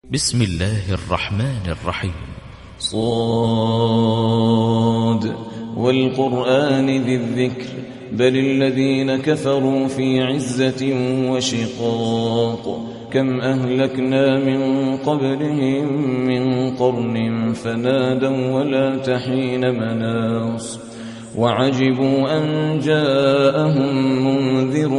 بسم الله الرحمن الرحيم. صاد والقرآن ذي الذكر بل الذين كفروا في عزة وشقاق كم أهلكنا من قبلهم من قرن فنادوا ولا تحين مناص وعجبوا أن جاءهم منذر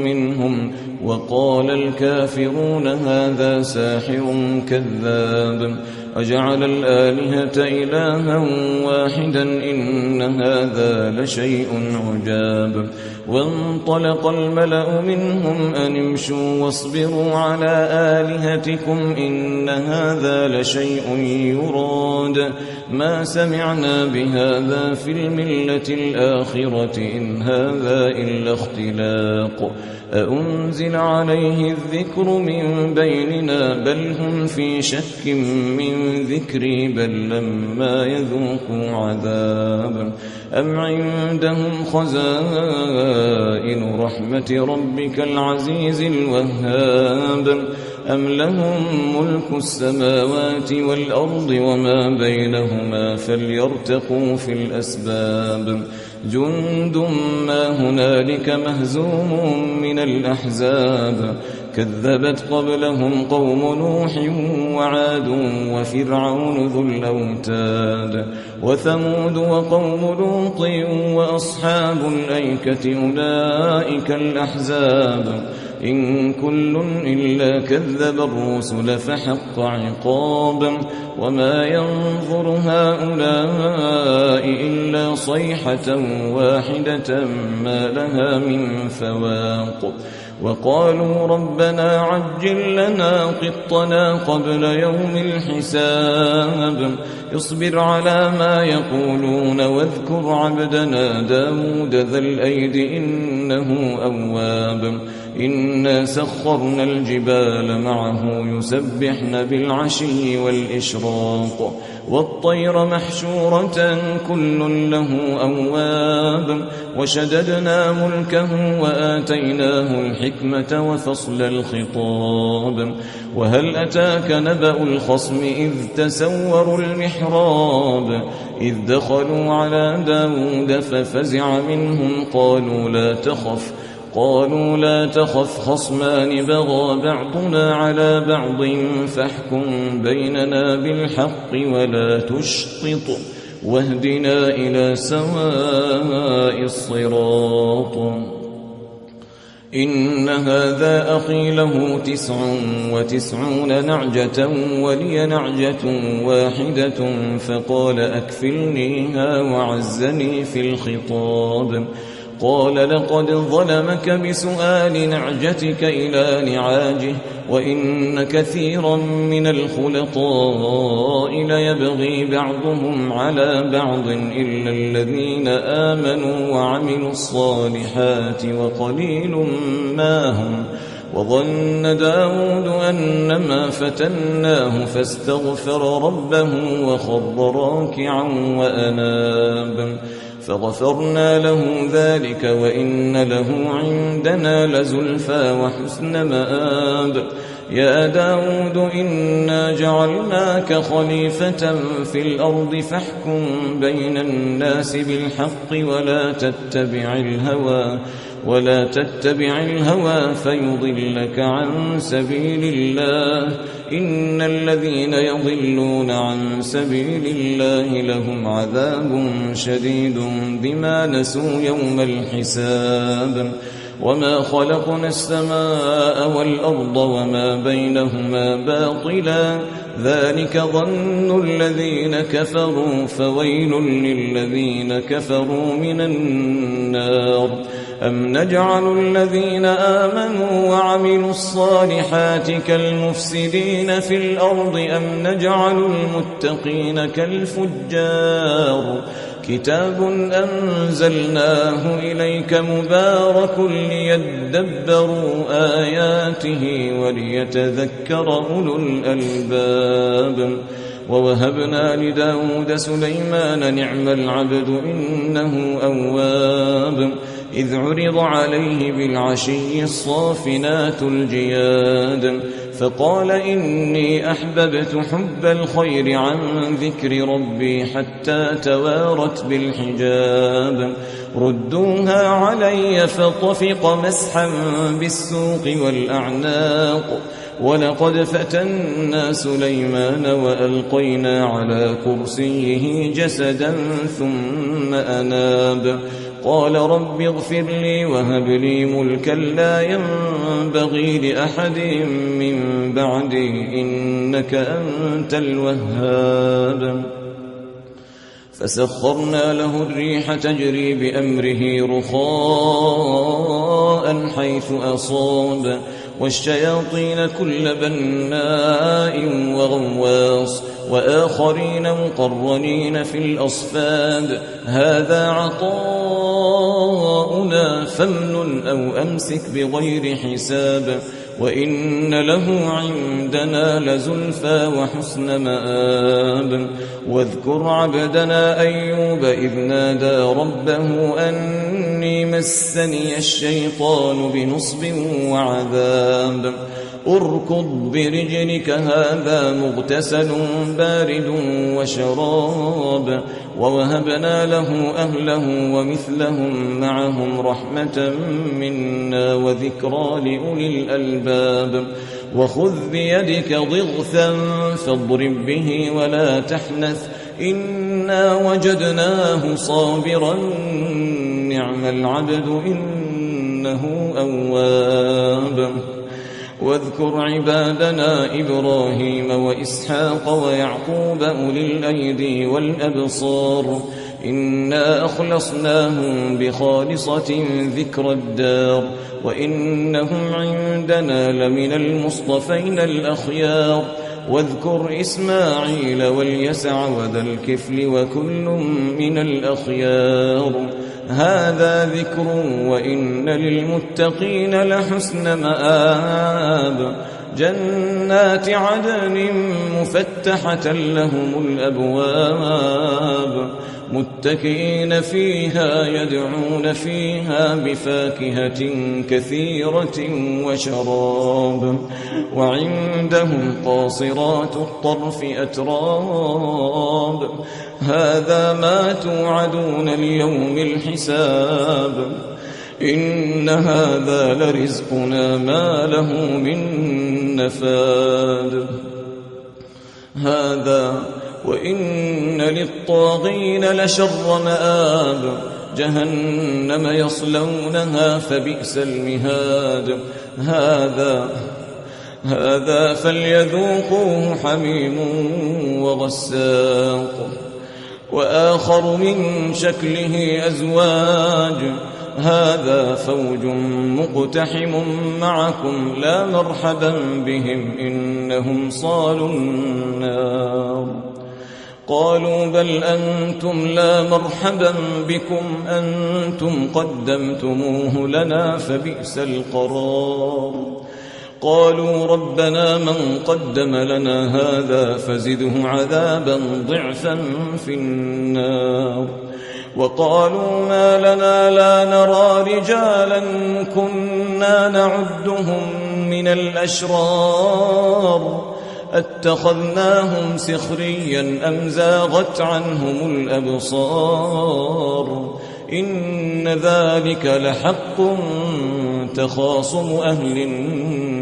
منهم وقال الكافرون هذا ساحر كذاب أجعل الآلهة إلها واحدا إن هذا لشيء عجاب وانطلق الملأ منهم أن امشوا واصبروا على آلهتكم إن هذا لشيء يراد ما سمعنا بهذا في الملة الآخرة إن هذا إلا اختلاق أأنزل عليه الذكر من بيننا بل هم في شك من ذكري بل لما يذوقوا عذاب أم عندهم خزائن رحمة ربك العزيز الوهاب أم لهم ملك السماوات والأرض وما بينهما فليرتقوا في الأسباب جند ما هنالك مهزوم من الأحزاب كذبت قبلهم قوم نوح وعاد وفرعون ذو الأوتاد وثمود وقوم لوط وأصحاب الأيكة أولئك الأحزاب إن كل إلا كذب الرسل فحق عقاب وما ينظر هؤلاء إلا صيحة واحدة ما لها من فواق وقالوا ربنا عجل لنا قطنا قبل يوم الحساب اصبر على ما يقولون واذكر عبدنا داود ذا الأيد إنه أواب إنا سخرنا الجبال معه يسبحن بالعشي والإشراق والطير محشورة كل له أواب وشددنا ملكه وآتيناه الحكمة وفصل الخطاب وهل أتاك نبأ الخصم إذ تسوروا المحراب إذ دخلوا على داود ففزع منهم قالوا لا تخف خصمان بغى بعضنا على بعض فاحكم بيننا بالحق ولا تشطط واهدنا إلى سواء الصراط إن هذا أخي له 99 نعجة ولي نعجة واحدة فقال أكفلنيها وعزني في الخطاب قال لقد ظلمك بسؤال نعجتك إلى نعاجه وإن كثيرا من الخلطاء ليبغي بعضهم على بعض إلا الذين آمنوا وعملوا الصالحات وقليل ما هم وظن داود أنما فتناه فاستغفر ربه وخر راكعا وأناب فغفرنا له ذلك وإن له عندنا لزلفى وحسن مآب يا داود إنا جعلناك خليفة في الأرض فاحكم بين الناس بالحق ولا تتبع الهوى فيضلك عن سبيل الله إن الذين يضلون عن سبيل الله لهم عذاب شديد بما نسوا يوم الحساب وما خلقنا السماء والأرض وما بينهما باطلا ذلك ظن الذين كفروا فويل للذين كفروا من النار أم نجعل الذين آمنوا وعملوا الصالحات كالمفسدين في الأرض أم نجعل المتقين كالفجار كتاب أنزلناه إليك مبارك ليدبروا آياته وليتذكر أولو الألباب ووهبنا لداود سليمان نعم العبد إنه أواب إذ عرض عليه بالعشي الصافنات الجياد فقال إني أحببت حب الخير عن ذكر ربي حتى توارت بالحجاب ردوها علي فطفق مسحا بالسوق والأعناق ولقد فتنا سليمان وألقينا على كرسيه جسدا ثم أناب قال رب اغفر لي وهب لي ملكا لا ينبغي لأحد من بعدي إنك أنت الوهاب فسخرنا له الريح تجري بأمره رخاء حيث أصاب والشياطين كل بناء وغواص وآخرين مقرنين في الأصفاد هذا عطاؤنا فامنن أو أمسك بغير حساب وإن له عندنا لزلفى وحسن مآب واذكر عبدنا أيوب إذ نادى ربه أني مسني الشيطان بنصب وعذاب اركض برجلك هذا مغتسل بارد وشراب ووهبنا له أهله ومثلهم معهم رحمة منا وذكرى لأولي الألباب وخذ بيدك ضغثا فاضرب به ولا تحنث إنا وجدناه صابرا نعم العبد إنه أواب واذكر عبادنا إبراهيم وإسحاق ويعقوب أولي الأيدي والأبصار إنا أخلصناهم بخالصة ذكر الدار وإنهم عندنا لمن المصطفين الأخيار واذكر إسماعيل واليسع وذا الكفل وكل من الأخيار هذا ذكر وإن للمتقين لحسن مآب جنات عدن مفتحة لهم الأبواب متكئين فيها يدعون فيها بفاكهة كثيرة وشراب وعندهم قاصرات الطرف أتراب هذا ما توعدون ليوم الحساب إن هذا لرزقنا ما له من نفاد هذا وإن للطاغين لشر مآب جهنم يصلونها فبئس المهاد هذا فليذوقوه حميم وغساق وآخر من شكله أزواج هذا فوج مقتحم معكم لا مرحبا بهم إنهم صالوا النار قالوا بل أنتم لا مرحبا بكم أنتم قدمتموه لنا فبئس القرار قالوا ربنا من قدم لنا هذا فزده عذابا ضعفا في النار وقالوا ما لنا لا نرى رجالا كنا نعدهم من الأشرار اتخذناهم سخريا أم زاغت عنهم الأبصار إن ذلك لحق تخاصم أهل النار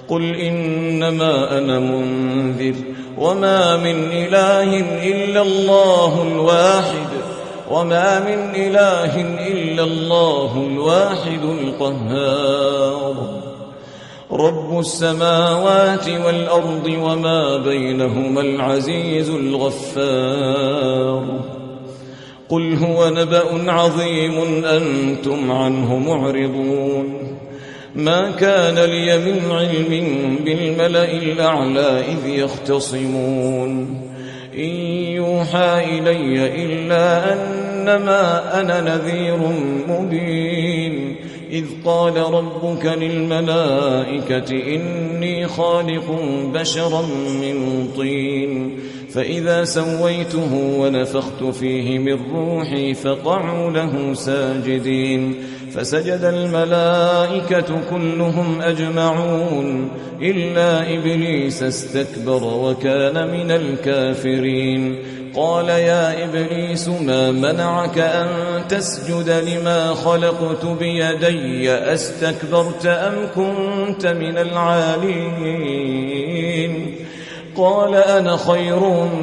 قل إنما أنا منذر وما من إله إلا الله الواحد القهار رب السماوات والأرض وما بينهما العزيز الغفار قل هو نبأ عظيم أنتم عنه معرضون ما كان لي من علم بالملأ الأعلى إذ يختصمون إن يوحى إلي إلا أنما أنا نذير مبين إذ قال ربك للملائكة إني خالق بشرا من طين فإذا سويته ونفخت فيه من روحي فقعوا له ساجدين فسجد الملائكة كلهم أجمعون إلا إبليس استكبر وكان من الكافرين. قال يا إبليس ما منعك أن تسجد لما خلقت بيدي أستكبرت أم كنت من العالين؟ قال أنا خير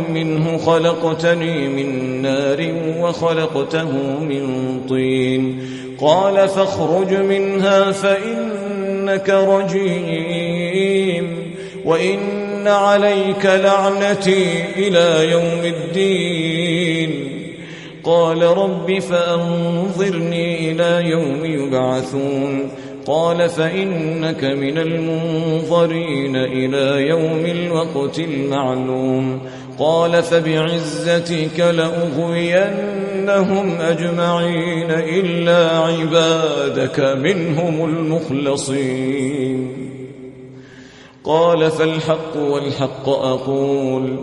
منه خلقتني من نار وخلقته من طين. قال فاخرج منها فإنك رجيم وإن عليك لعنتي إلى يوم الدين. قال رب فأنظرني إلى يوم يبعثون. قال فإنك من المنظرين إلى يوم الوقت المعلوم. قال فبعزتك لأغوينهم أجمعين إلا عبادك منهم المخلصين. قال فالحق والحق أقول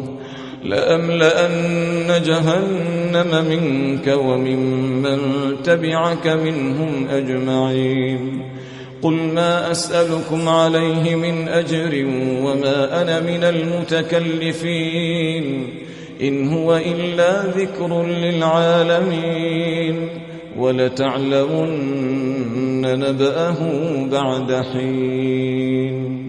لأملأن جهنم منك وممن تبعك منهم أجمعين. قل ما أسألكم عليه من أجر وما أنا من المتكلفين إن هو إلا ذكر للعالمين ولتعلمن نبأه بعد حين.